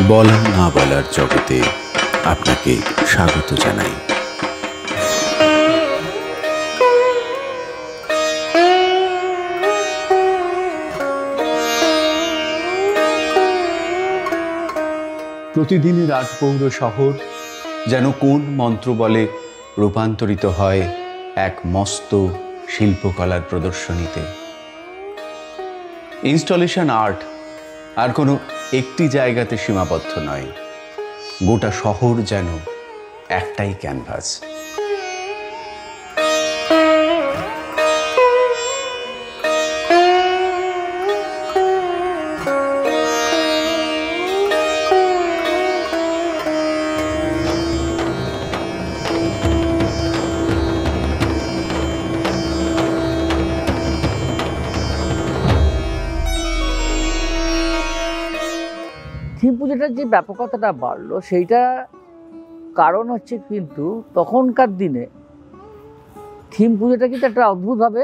বলা না বলার জগতে আপনাকে স্বাগত জানাই। প্রতিদিনের আটপৌর শহর যেন কোন মন্ত্র বলে রূপান্তরিত হয় এক মস্ত শিল্পকলার প্রদর্শনীতে। ইনস্টলেশন আর্ট আর কোনো একটি জায়গাতে সীমাবদ্ধ নয়, গোটা শহর যেন একটাই ক্যানভাস। থিম পুজোটার যে ব্যাপকতাটা বাড়লো সেইটা কারণ হচ্ছে কিন্তু তখনকার দিনে থিম পুজোটা কিন্তু একটা অদ্ভুতভাবে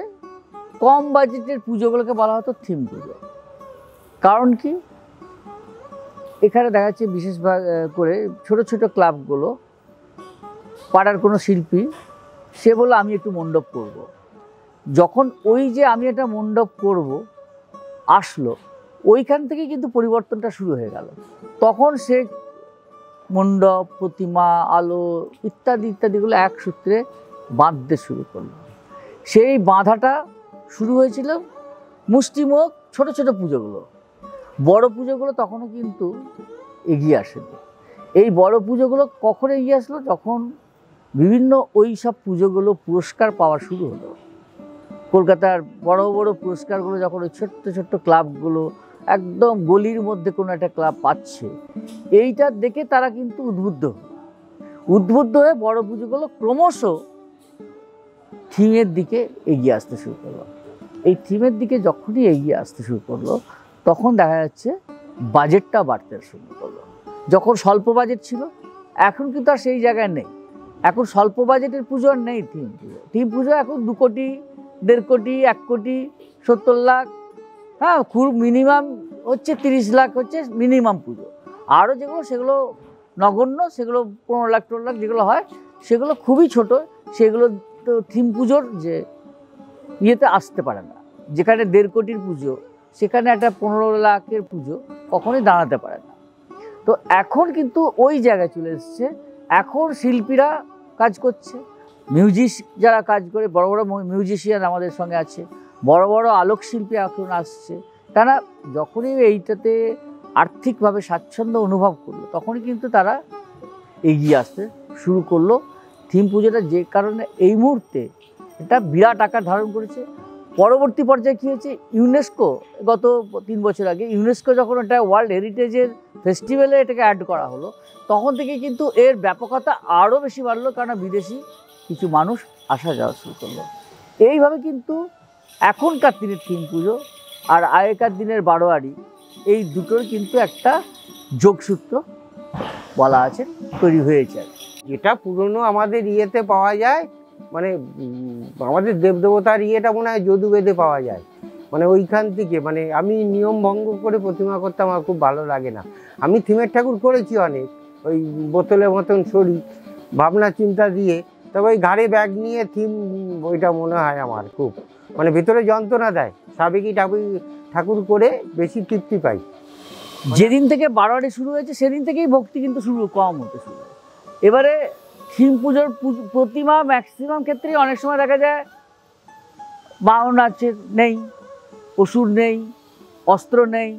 কম বাজেটের পুজোগুলোকে বলা হতো থিম পুজো। কারণ কি, এখানে দেখা যাচ্ছে বিশেষ করে ছোট ছোট ক্লাবগুলো, পাড়ার কোনো শিল্পী সে বললো আমি একটু মণ্ডপ করব। যখন ওই যে আমি একটা মণ্ডপ করব আসলো, ওইখান থেকে কিন্তু পরিবর্তনটা শুরু হয়ে গেল। তখন সে মণ্ডপ, প্রতিমা, আলো ইত্যাদি ইত্যাদিগুলো এক সূত্রে বাঁধতে শুরু করলো। সেই বাঁধাটা শুরু হয়েছিল মুষ্টিমুখ ছোট ছোট পুজোগুলো। বড় পুজোগুলো তখনও কিন্তু এগিয়ে আসেনি। এই বড় পুজোগুলো কখন এগিয়ে আসলো? যখন বিভিন্ন ওই সব পুজোগুলো পুরস্কার পাওয়া শুরু হলো। কলকাতার বড় বড় পুরস্কারগুলো যখন ওই ছোট্ট ছোট্ট ক্লাবগুলো একদম গলির মধ্যে কোনো একটা ক্লাব পাচ্ছে, এইটা দেখে তারা কিন্তু উদ্বুদ্ধ হয়ে বড় পুজোগুলো ক্রমশ থিমের দিকে এগিয়ে আসতে শুরু করলো। এই থিমের দিকে যখনই এগিয়ে আসতে শুরু করলো, তখন দেখা যাচ্ছে বাজেটটা বাড়তে শুরু করলো। যখন স্বল্প বাজেট ছিল, এখন কিন্তু আর সেই জায়গায় নেই। এখন স্বল্প বাজেটের পুজো আর নেই। থিম পুজো এখন 2 কোটি, 1.5 কোটি, 1 কোটি 70 লাখ, হ্যাঁ খুব মিনিমাম হচ্ছে 30 লাখ হচ্ছে মিনিমাম পুজো। আরও যেগুলো সেগুলো নগণ্য, সেগুলো 15 লাখ 12 লাখ যেগুলো হয় সেগুলো খুবই ছোট। সেগুলো তো থিম পুজোর যে ইয়েতে আসতে পারে না। যেখানে 1.5 কোটির পুজো, সেখানে একটা 15 লাখের পুজো কখনোই দাঁড়াতে পারে না। তো এখন কিন্তু ওই জায়গায় চলে এসছে। এখন শিল্পীরা কাজ করছে, যারা কাজ করে, বড় বড় মিউজিশিয়ান আমাদের সঙ্গে আছে, বড় বড় আলোক শিল্পী এখন আসছে। তারা যখনই এইটাতে আর্থিকভাবে স্বাচ্ছন্দ্য অনুভব করলো, তখনই কিন্তু তারা এগিয়ে আসতে শুরু করলো। থিম পুজোটা যে কারণে এই মুহূর্তে এটা বিরাট আকার ধারণ করেছে। পরবর্তী পর্যায়ে কী হয়েছে, ইউনেস্কো গত 3 বছর আগে ইউনেস্কো যখন এটা ওয়ার্ল্ড হেরিটেজের ফেস্টিভ্যালে এটাকে অ্যাড করা হলো, তখন থেকে কিন্তু এর ব্যাপকতা আরও বেশি বাড়লো। কারণ বিদেশি কিছু মানুষ আসা যাওয়া শুরু করলো। এইভাবে কিন্তু এখনকার দিনের থিম পুজো আর আগেকার দিনের বারোয়ারি, এই দুটোর কিন্তু একটা যোগসূত্র বলা আছে, তৈরি হয়েছে। এটা পুরনো আমাদের ইয়েতে পাওয়া যায়, মানে আমাদের দেবদেবতার ইয়েটা মনে হয় যদুবেদে পাওয়া যায়। মানে ওইখান থেকে, মানে আমি নিয়ম ভঙ্গ করে প্রতিমা করতে আমার খুব ভালো লাগে না। আমি থিমের ঠাকুর করেছি অনেক, ওই বোতলের মতন সরি ভাবনা চিন্তা দিয়ে, তবে ওই ঘাড়ে ব্যাগ নিয়ে থিম, ওইটা মনে হয় আমার খুব মানে ভেতরে যন্ত্রণা দেয়। সাবেকি ঠাকুর করে বেশি তৃপ্তি পাই। যেদিন থেকে বারোয়ারি শুরু হয়েছে সেদিন থেকেই ভক্তি কিন্তু কম হতে শুরু হয়। এবারে থিম পুজোর প্রতিমা ম্যাক্সিমাম ক্ষেত্রেই অনেক সময় দেখা যায় বাহন আছে, নেই, অসুর নেই, অস্ত্র নেই,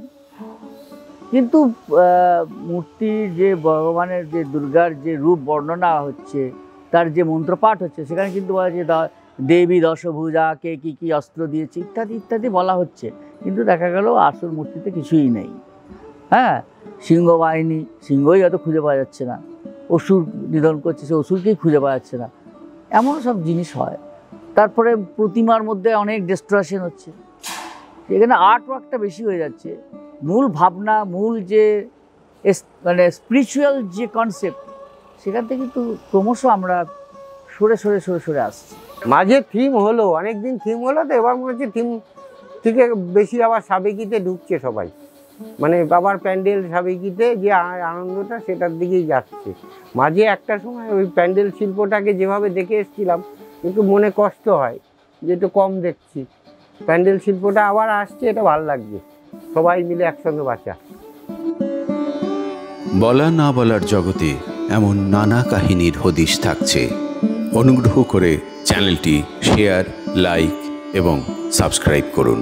কিন্তু মূর্তির যে ভগবানের যে দুর্গার যে রূপ বর্ণনা হচ্ছে, তার যে মন্ত্রপাঠ হচ্ছে, সেখানে কিন্তু বলা হচ্ছে দেবী দশভুজা, কে কী কী অস্ত্র দিয়েছে ইত্যাদি ইত্যাদি বলা হচ্ছে। কিন্তু দেখা গেল আসল মূর্তিতে কিছুই নেই। হ্যাঁ, সিংহ বাহিনী, সিংহই হয়তো খুঁজে পাওয়া যাচ্ছে না, অসুর নিধন করছে, সে অসুরকেই খুঁজে পাওয়া যাচ্ছে না, এমন সব জিনিস হয়। তারপরে প্রতিমার মধ্যে অনেক ডিস্ট্রাকশন হচ্ছে, এখানে আর্ট ওয়ার্কটা বেশি হয়ে যাচ্ছে। মূল ভাবনা, মূল যে মানে স্পিরিচুয়াল যে কনসেপ্ট, সেখান থেকে কিন্তু ক্রমশ আমরা সরে সরে সরে সরে আসছি। মাঝে থিম হলো, অনেকদিন থিম হলো, তো এবার মনে হচ্ছে থিম থেকে বেশি আবার সাবেকিতে ঢুকছে সবাই। মানে বাবার প্যান্ডেল সাবেকিতে যে আনন্দটা সেটার দিকেই যাচ্ছে। মাঝে একটা সময় ওই প্যান্ডেল শিল্পটাকে যেভাবে দেখে এসেছিলাম একটু মনে কষ্ট হয় যে একটু কম দেখছি। প্যান্ডেল শিল্পটা আবার আসছে, এটা ভালো লাগছে, সবাই মিলে একসঙ্গে বাঁচা। বলা না বলার জগতে এমন নানা কাহিনীর হদিশ থাকছে। অনুগ্রহ করে চ্যানেলটি শেয়ার, লাইক এবং সাবস্ক্রাইব করুন।